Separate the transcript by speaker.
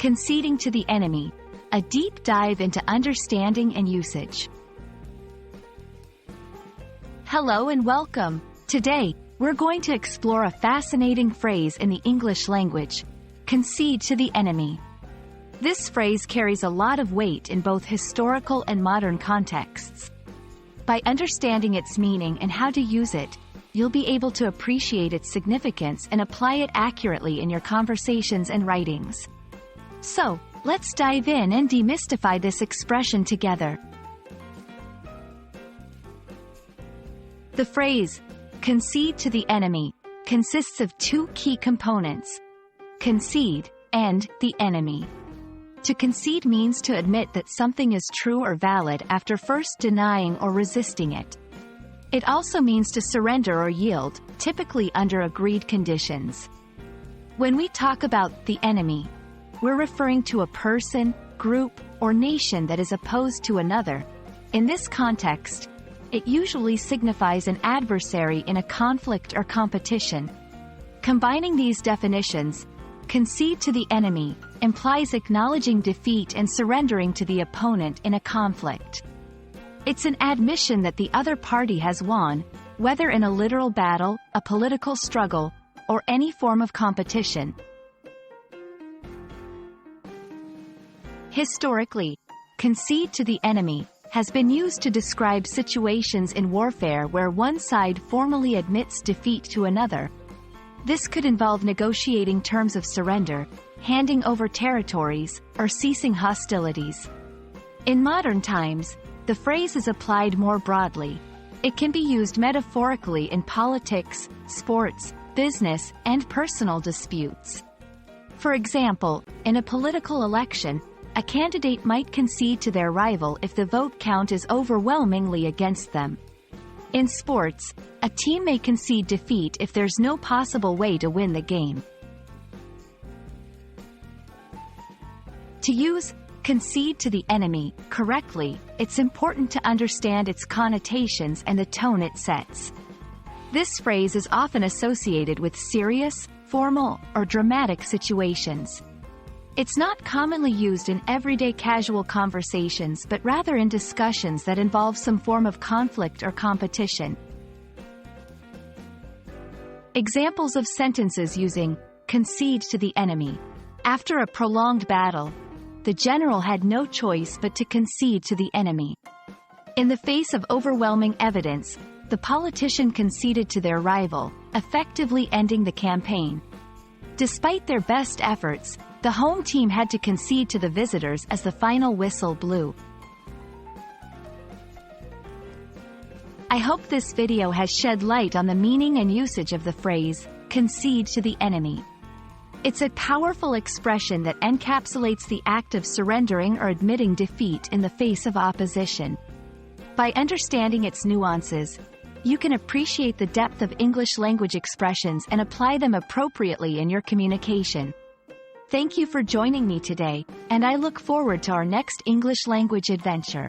Speaker 1: Conceding to the enemy, a deep dive into understanding and usage. Hello and welcome. Today, we're going to explore a fascinating phrase in the English language, concede to the enemy. This phrase carries a lot of weight in both historical and modern contexts. By understanding its meaning and how to use it, you'll be able to appreciate its significance and apply it accurately in your conversations and writings. So, let's dive in and demystify this expression together. The phrase, concede to the enemy, consists of two key components: concede and the enemy. To concede means to admit that something is true or valid after first denying or resisting it. It also means to surrender or yield, typically under agreed conditions. When we talk about the enemy, we're referring to a person, group, or nation that is opposed to another. In this context, it usually signifies an adversary in a conflict or competition. Combining these definitions, concede to the enemy implies acknowledging defeat and surrendering to the opponent in a conflict. It's an admission that the other party has won, whether in a literal battle, a political struggle, or any form of competition. Historically, concede to the enemy has been used to describe situations in warfare where one side formally admits defeat to another. This could involve negotiating terms of surrender, handing over territories, or ceasing hostilities. In modern times, the phrase is applied more broadly. It can be used metaphorically in politics, sports, business, and personal disputes. For example, in a political election, a candidate might concede to their rival if the vote count is overwhelmingly against them. In sports, a team may concede defeat if there's no possible way to win the game. To use concede to the enemy correctly, it's important to understand its connotations and the tone it sets. This phrase is often associated with serious, formal, or dramatic situations. It's not commonly used in everyday casual conversations but rather in discussions that involve some form of conflict or competition. Examples of sentences using concede to the enemy. After a prolonged battle, the general had no choice but to concede to the enemy. In the face of overwhelming evidence, the politician conceded to their rival, effectively ending the campaign. Despite their best efforts, the home team had to concede to the visitors as the final whistle blew. I hope this video has shed light on the meaning and usage of the phrase, concede to the enemy. It's a powerful expression that encapsulates the act of surrendering or admitting defeat in the face of opposition. By understanding its nuances, you can appreciate the depth of English language expressions and apply them appropriately in your communication. Thank you for joining me today, and I look forward to our next English language adventure.